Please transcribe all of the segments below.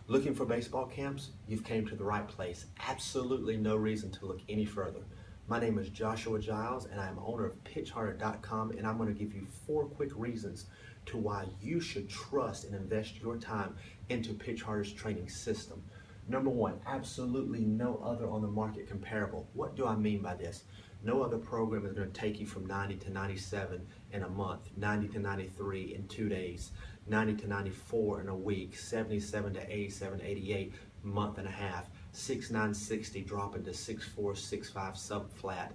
Looking for baseball camps? You've came to the right place. Absolutely no reason to look any further. My name is Joshua Giles and I'm owner of pitchharder.com, and I'm going to give you 4 quick reasons to why you should trust and invest your time into Pitch Harder's training system. Number 1, absolutely no other on the market comparable. What do I mean by this? No other program is going to take you from 90 to 97 in a month, 90 to 93 in 2 days, 90 to 94 in a week, 77 to 87, 88 month and a half, 6'9", 60 dropping to 6'4", 6'5" sub flat,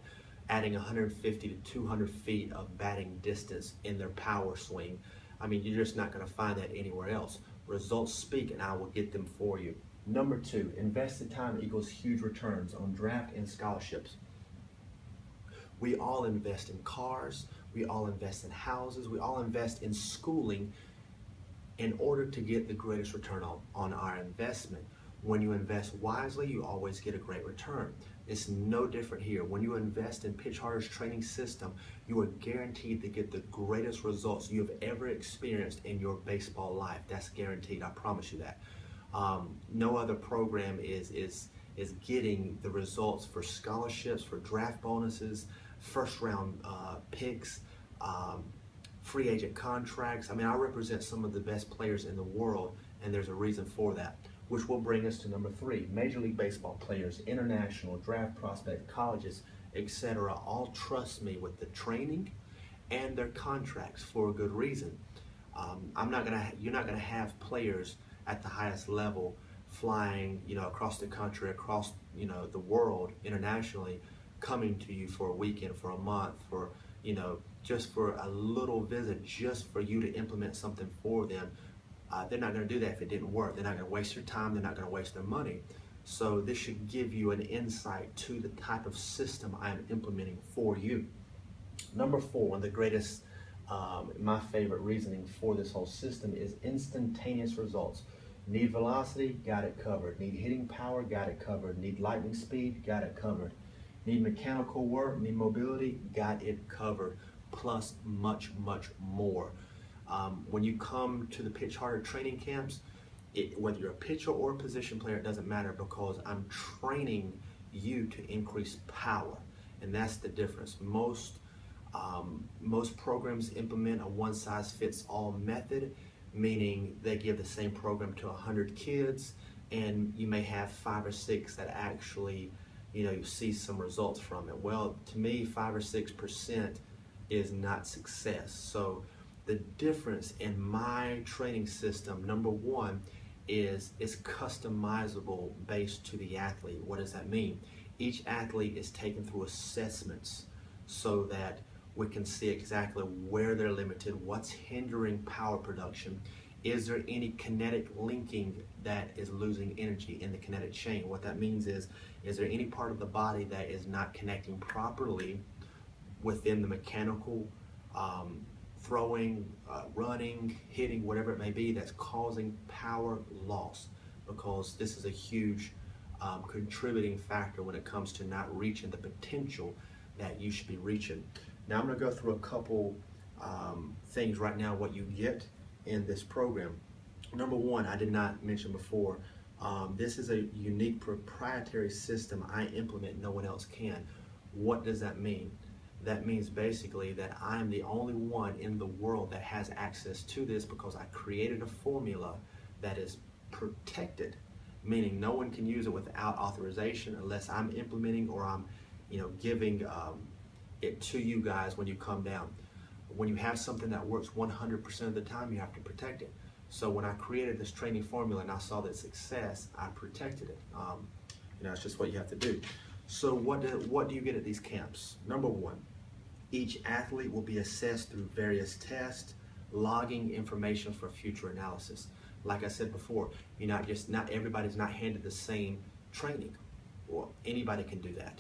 adding 150 to 200 feet of batting distance in their power swing. I mean, you're just not going to find that anywhere else. Results speak, and I will get them for you. Number 2, invested time equals huge returns on draft and scholarships. We all invest in cars, we all invest in houses, we all invest in schooling in order to get the greatest return on our investment. When you invest wisely, you always get a great return. It's no different here. When you invest in Pitch Harder's training system, you are guaranteed to get the greatest results you have ever experienced in your baseball life. That's guaranteed, I promise you that. No other program is getting the results for scholarships, for draft bonuses, first round picks, free agent contracts. I mean, I represent some of the best players in the world, and there's a reason for that. Which will bring us to number 3, Major League Baseball players, international, draft prospect, colleges, etc. all trust me with the training and their contracts for a good reason. You're not gonna have players at the highest level flying, across the country, across, the world, internationally, coming to you for a weekend, for a month, for, just for a little visit, just for you to implement something for them. They're not going to do that if it didn't work. They're not going to waste their time. They're not going to waste their money. So this should give you an insight to the type of system I am implementing for you. Number 4, one of the greatest, my favorite reasoning for this whole system is instantaneous results. Need velocity? Got it covered. Need hitting power? Got it covered. Need lightning speed? Got it covered. Need mechanical work? Need mobility? Got it covered. Plus much, much more. When you come to the Pitch Harder training camps, whether you're a pitcher or a position player, it doesn't matter, because I'm training you to increase power, and that's the difference. Most programs implement a one-size-fits-all method, meaning they give the same program to 100 kids, and you may have 5 or 6 that actually, you see some results from it. Well, to me, 5 or 6% is not success. So the difference in my training system, number 1, is it's customizable based to the athlete. What does that mean? Each athlete is taken through assessments so that we can see exactly where they're limited, what's hindering power production, is there any kinetic linking that is losing energy in the kinetic chain. What that means is there any part of the body that is not connecting properly within the mechanical throwing, running, hitting, whatever it may be, that's causing power loss, because this is a huge contributing factor when it comes to not reaching the potential that you should be reaching. Now I'm going to go through a couple things right now, what you get in this program. Number 1, I did not mention before, this is a unique proprietary system I implement, no one else can. What does that mean? That means basically that I am the only one in the world that has access to this, because I created a formula that is protected, meaning no one can use it without authorization unless I'm implementing or I'm giving it to you guys when you come down. When you have something that works 100% of the time, you have to protect it. So when I created this training formula and I saw the success, I protected it. It's just what you have to do. So what do you get at these camps? Number 1, each athlete will be assessed through various tests, logging information for future analysis. Like I said before, not everybody's not handed the same training. Well, anybody can do that.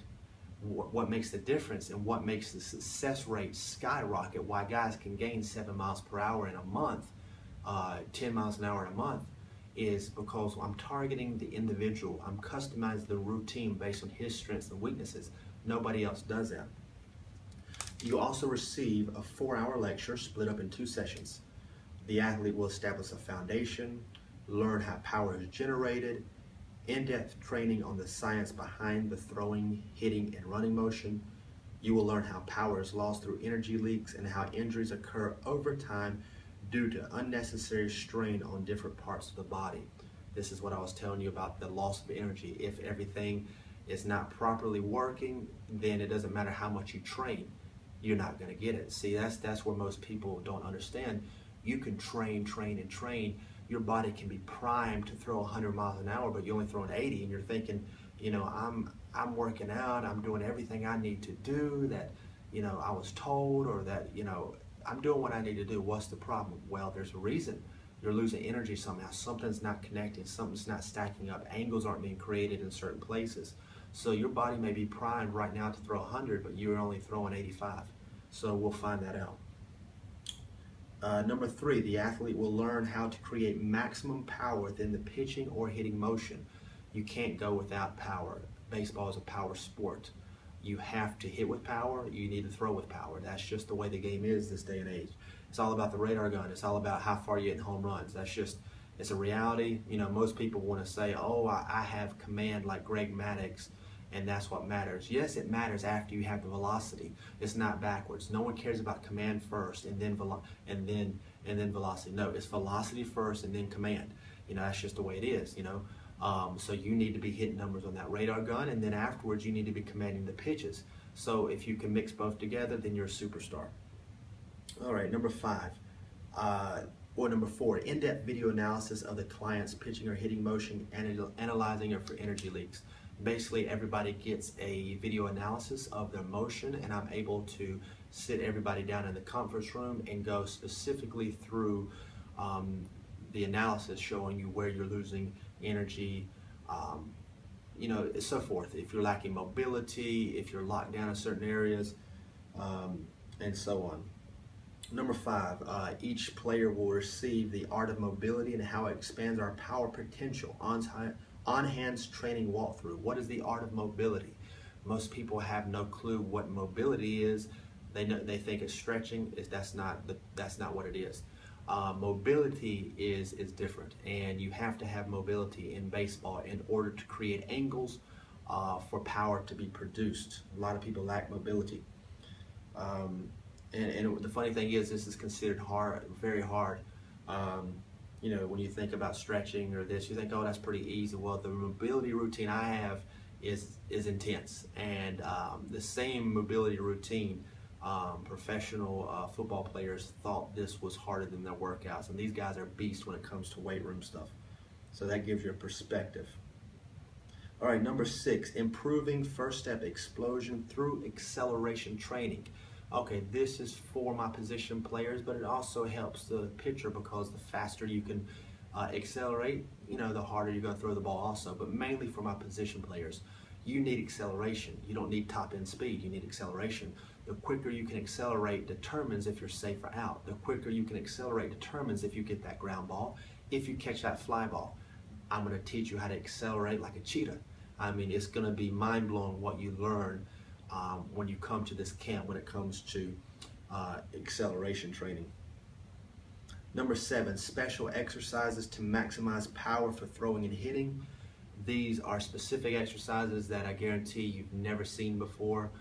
What makes the difference and what makes the success rate skyrocket, why guys can gain 7 miles per hour in a month, 10 miles an hour in a month, is because I'm targeting the individual. I'm customizing the routine based on his strengths and weaknesses. Nobody else does that. You also receive a 4-hour lecture split up in 2 sessions. The athlete will establish a foundation, learn how power is generated, in-depth training on the science behind the throwing, hitting, and running motion. You will learn how power is lost through energy leaks and how injuries occur over time due to unnecessary strain on different parts of the body. This is what I was telling you about the loss of energy. If everything is not properly working, then it doesn't matter how much you train, you're not going to get it. See, that's where most people don't understand. You can train, and train. Your body can be primed to throw 100 miles an hour, but you're only throwing 80, and you're thinking, I'm working out, I'm doing everything I need to do that, I was told, or that, I'm doing what I need to do. What's the problem? Well, there's a reason. You're losing energy somehow. Something's not connecting. Something's not stacking up. Angles aren't being created in certain places. So your body may be primed right now to throw 100, but you're only throwing 85. So we'll find that out. Number 3, the athlete will learn how to create maximum power within the pitching or hitting motion. You can't go without power. Baseball is a power sport. You have to hit with power, you need to throw with power. That's just the way the game is this day and age. It's all about the radar gun. It's all about how far you hit home runs. It's a reality. Most people want to say, oh, I have command like Greg Maddux, and that's what matters. Yes, it matters after you have the velocity. It's not backwards. No one cares about command first and then velocity. No, it's velocity first and then command. That's just the way it is. So you need to be hitting numbers on that radar gun, and then afterwards you need to be commanding the pitches. So if you can mix both together, then you're a superstar. All right, number 4, in-depth video analysis of the client's pitching or hitting motion and analyzing it for energy leaks. Basically, everybody gets a video analysis of their motion, and I'm able to sit everybody down in the conference room and go specifically through the analysis, showing you where you're losing energy, so forth. If you're lacking mobility, if you're locked down in certain areas, and so on. Number 5, each player will receive the art of mobility and how it expands our power potential. On-hands training walkthrough. What is the art of mobility? Most people have no clue what mobility is. They think it's stretching. That's not what it is. Mobility is different, and you have to have mobility in baseball in order to create angles for power to be produced. A lot of people lack mobility. And the funny thing is, this is considered hard, very hard. When you think about stretching or this, you think, oh, that's pretty easy. Well, the mobility routine I have is intense, and the same mobility routine, professional football players thought this was harder than their workouts, and these guys are beasts when it comes to weight room stuff. So that gives you a perspective. All right, number 6, improving first step explosion through acceleration training. Okay, this is for my position players, but it also helps the pitcher, because the faster you can accelerate, the harder you're going to throw the ball also. But mainly for my position players, you need acceleration. You don't need top end speed, you need acceleration. The quicker you can accelerate determines if you're safe or out. The quicker you can accelerate determines if you get that ground ball, if you catch that fly ball. I'm going to teach you how to accelerate like a cheetah. I mean, it's going to be mind-blowing what you learn when you come to this camp when it comes to acceleration training. Number 7, special exercises to maximize power for throwing and hitting. These are specific exercises that I guarantee you've never seen before,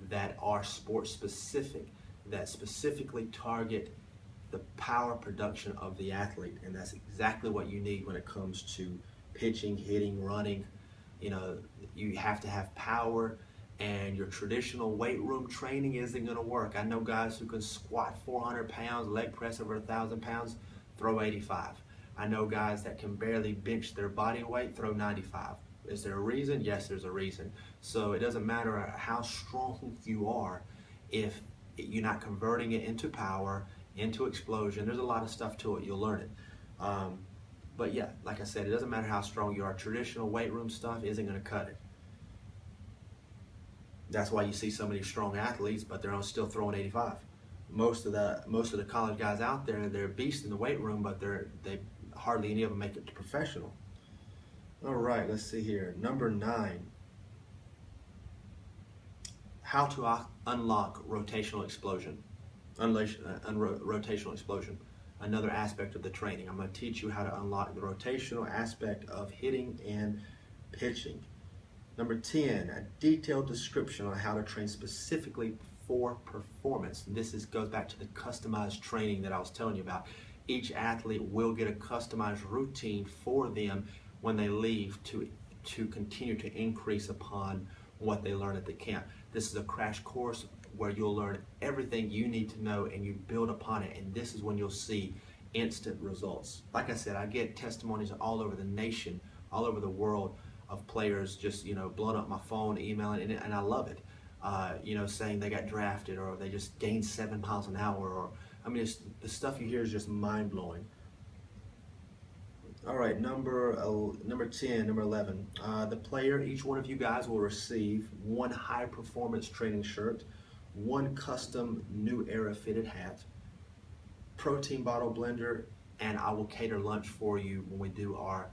that are sport specific, that specifically target the power production of the athlete, and that's exactly what you need when it comes to pitching, hitting, running. You have to have power, and your traditional weight room training isn't going to work. I know guys who can squat 400 pounds, leg press over 1,000 pounds, throw 85. I know guys that can barely bench their body weight, throw 95. Is there a reason? Yes, there's a reason. So it doesn't matter how strong you are if you're not converting it into power, into explosion. There's a lot of stuff to it. You'll learn it. But yeah, like I said, it doesn't matter how strong you are. Traditional weight room stuff isn't going to cut it. That's why you see so many strong athletes, but they're still throwing 85. Most of the college guys out there, they're beasts in the weight room, but they hardly any of them make it to professional. All right, let's see here. Number 9. How to unlock rotational explosion. Rotational explosion. another aspect of the training. I'm going to teach you how to unlock the rotational aspect of hitting and pitching. Number 10, a detailed description on how to train specifically for performance. This goes back to the customized training that I was telling you about. Each athlete will get a customized routine for them when they leave to continue to increase upon what they learn at the camp. This is a crash course where you'll learn everything you need to know and you build upon it, and this is when you'll see instant results. Like I said, I get testimonies all over the nation, all over the world of players just, blowing up my phone, emailing, and I love it. Saying they got drafted or they just gained 7 miles an hour, or the stuff you hear is just mind-blowing. All right, number 10, number 11. The player, each one of you guys will receive one high performance training shirt, one custom New Era fitted hat, protein bottle blender, and I will cater lunch for you when we do our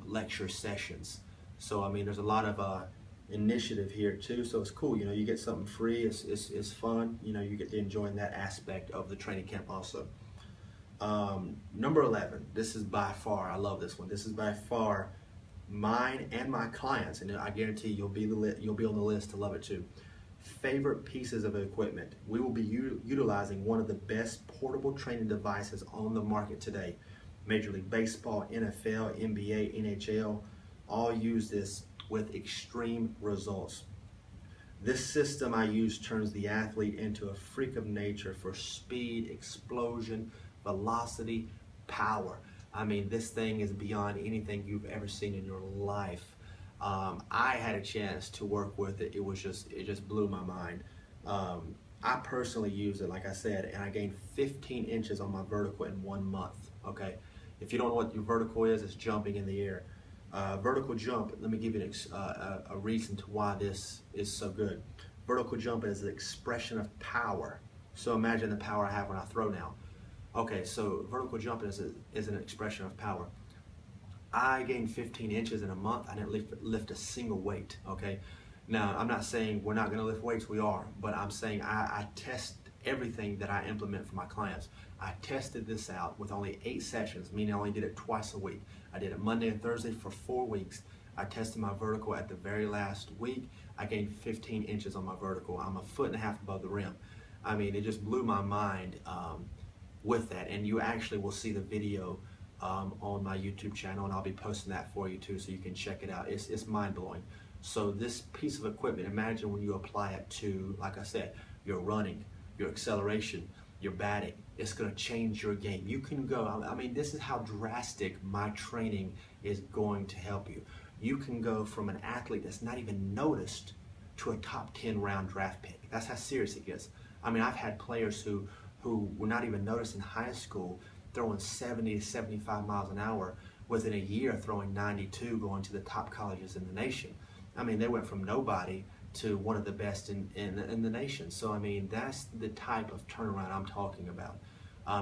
lecture sessions. So there's a lot of initiative here too, so it's cool. You get something free. It's fun. You get to enjoy that aspect of the training camp also. Number 11. This is by far, I love this one. This is by far mine and my clients, and I guarantee you'll be on the list to love it too. Favorite pieces of equipment. We will be utilizing one of the best portable training devices on the market today. Major League Baseball, NFL, NBA, NHL, all use this with extreme results. This system I use turns the athlete into a freak of nature for speed, explosion, velocity, power. This thing is beyond anything you've ever seen in your life. I had a chance to work with it. It just blew my mind. I personally used it, like I said, and I gained 15 inches on my vertical in 1 month. Okay, if you don't know what your vertical is, it's jumping in the air. Vertical jump, let me give you a reason to why this is so good. Vertical jump is an expression of power. So imagine the power I have when I throw now. Okay, so vertical jumping is an expression of power. I gained 15 inches in a month. I didn't lift a single weight, okay? Now, I'm not saying we're not gonna lift weights, we are, but I'm saying I test everything that I implement for my clients. I tested this out with only 8 sessions, meaning I only did it twice a week. I did it Monday and Thursday for 4 weeks. I tested my vertical at the very last week. I gained 15 inches on my vertical. I'm 1.5 feet above the rim. It just blew my mind with that, and you actually will see the video on my YouTube channel, and I'll be posting that for you too, so you can check it out. It's mind-blowing. So this piece of equipment, imagine when you apply it to, like I said, your running, your acceleration, your batting. It's going to change your game. You can go, this is how drastic my training is going to help you. You can go from an athlete that's not even noticed to a top 10 round draft pick. That's how serious it gets. I've had players who were not even noticed in high school throwing 70 to 75 miles an hour, within a year throwing 92, going to the top colleges in the nation. They went from nobody to one of the best in the nation. So that's the type of turnaround I'm talking about.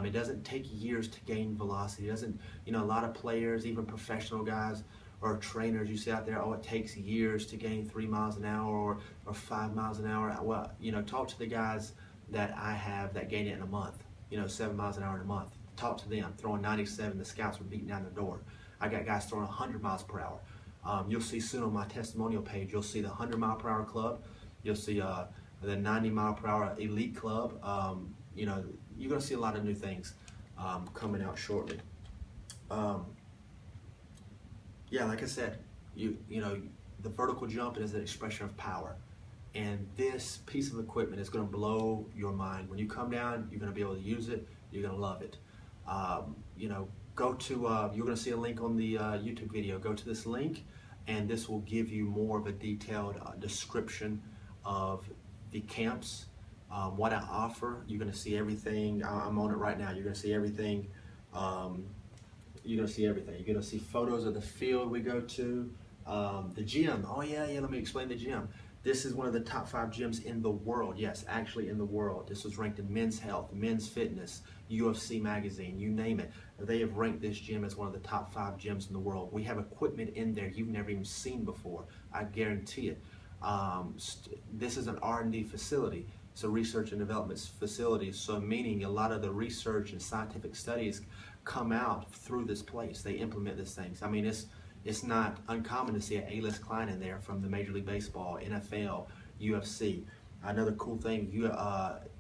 It doesn't take years to gain velocity. It doesn't, a lot of players, even professional guys or trainers you see out there, it takes years to gain 3 miles an hour or 5 miles an hour. Well, talk to the guys that I have that gain it in a month, 7 miles an hour in a month. Talk to them, throwing 97, the scouts were beating down the door. I got guys throwing 100 miles per hour. You'll see soon on my testimonial page, you'll see the 100 mile per hour club, you'll see the 90 mile per hour elite club. You're gonna see a lot of new things coming out shortly. Yeah, like I said, the vertical jump is an expression of power. And this piece of equipment is gonna blow your mind. When you come down, you're gonna be able to use it, you're gonna love it. Go to, you're going to see a link on the YouTube video. Go to this link, and this will give you more of a detailed description of the camps, what I offer. You're going to see everything. I'm on it right now. You're going to see everything. You're going to see everything. You're going to see photos of the field we go to, the gym. Oh yeah, let me explain the gym. This is one of the top 5 gyms in the world. Yes, actually in the world. This was ranked in Men's Health, Men's Fitness, UFC magazine, you name it. They have ranked this gym as one of the top 5 gyms in the world. We have equipment in there you've never even seen before. I guarantee it. This is an R&D facility. It's a research and development facility, so meaning a lot of the research and scientific studies come out through this place. They implement these things. I mean, it's not uncommon to see an A-list client in there from the Major League Baseball, NFL, UFC. Another cool thing,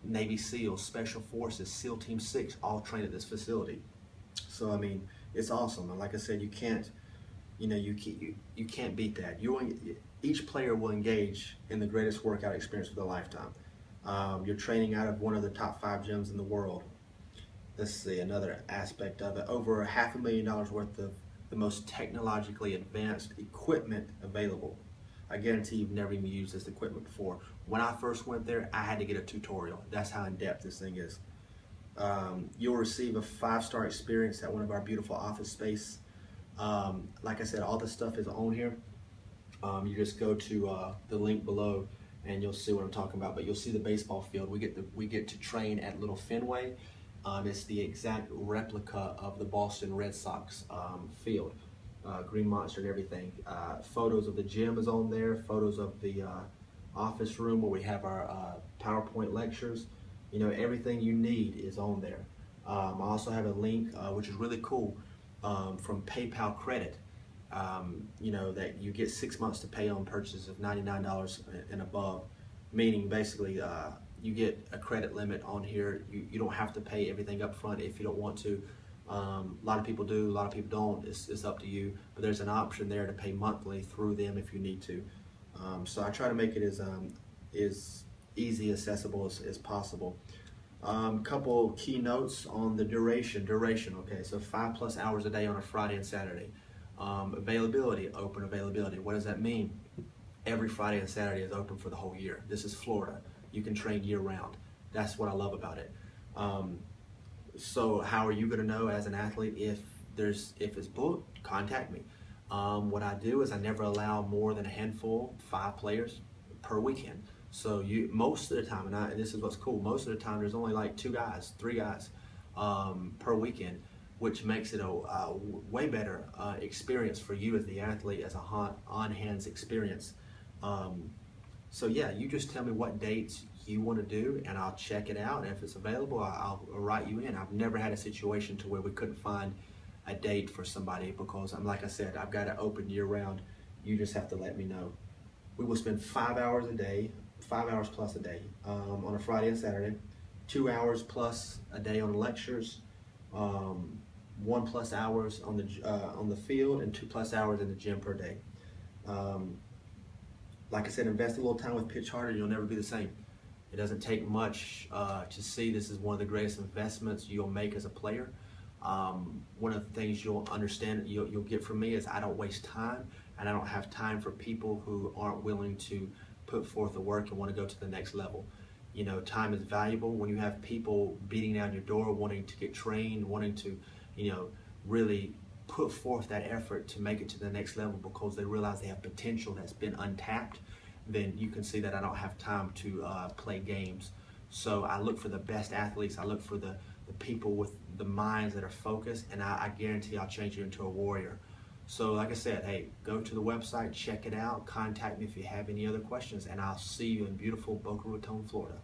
Navy SEALs, Special Forces, SEAL Team 6, all train at this facility. So I mean, it's awesome. And like I said, you can't beat that. Each player will engage in the greatest workout experience of their lifetime. You're training out of one of the top 5 gyms in the world. Let's see, another aspect of it. Over $500,000 worth of the most technologically advanced equipment available. I guarantee you've never even used this equipment before. When I first went there, I had to get a tutorial. That's how in-depth this thing is. You'll receive a 5-star experience at one of our beautiful office space. Like I said, all this stuff is on here. You just go to the link below and you'll see what I'm talking about. But you'll see the baseball field. We get to train at Little Fenway. It's the exact replica of the Boston Red Sox field, Green Monster and everything. Photos of the gym is on there. Photos of the office room where we have our PowerPoint lectures. You know, everything you need is on there. I also have a link, which is really cool, from PayPal Credit. You know, that you get 6 months to pay on purchases of $99 and above, meaning basically you get a credit limit on here. You don't have to pay everything up front if you don't want to. A lot of people do, a lot of people don't. It's up to you, but there's an option there to pay monthly through them if you need to. So I try to make it as easy, accessible as possible. Couple key notes on the duration. Okay, so 5+ hours a day on a Friday and Saturday. Availability, open availability. What does that mean? Every Friday and Saturday is open for the whole year. This is Florida. You can train year-round. That's what I love about it. So how are you going to know as an athlete if it's booked? Contact me. What I do is I never allow more than a handful, 5 players per weekend. So most of the time, and this is what's cool, most of the time there's only like 2 guys, 3 guys per weekend, which makes it a way better experience for you as the athlete, as a on-hands experience. So yeah, you just tell me what dates you want to do and I'll check it out, and if it's available, I'll write you in. I've never had a situation to where we couldn't find a date for somebody, because like I said, I've got it open year-round. You just have to let me know. We will spend 5 hours a day, 5 hours plus a day on a Friday and Saturday, 2 hours plus a day on lectures, 1+ hours on the field, and 2+ hours in the gym per day. Like I said, invest a little time with Pitch Harder, you'll never be the same. It doesn't take much to see this is one of the greatest investments you'll make as a player. One of the things you'll understand, you'll get from me, is I don't waste time, and I don't have time for people who aren't willing to put forth the work and want to go to the next level. You know, time is valuable. When you have people beating down your door, wanting to get trained, wanting to, you know, really put forth that effort to make it to the next level because they realize they have potential that's been untapped, then you can see that I don't have time to play games. So I look for the best athletes. I look for the people with the minds that are focused, and I guarantee I'll change you into a warrior. So like I said, hey, go to the website, check it out, contact me if you have any other questions, and I'll see you in beautiful Boca Raton, Florida.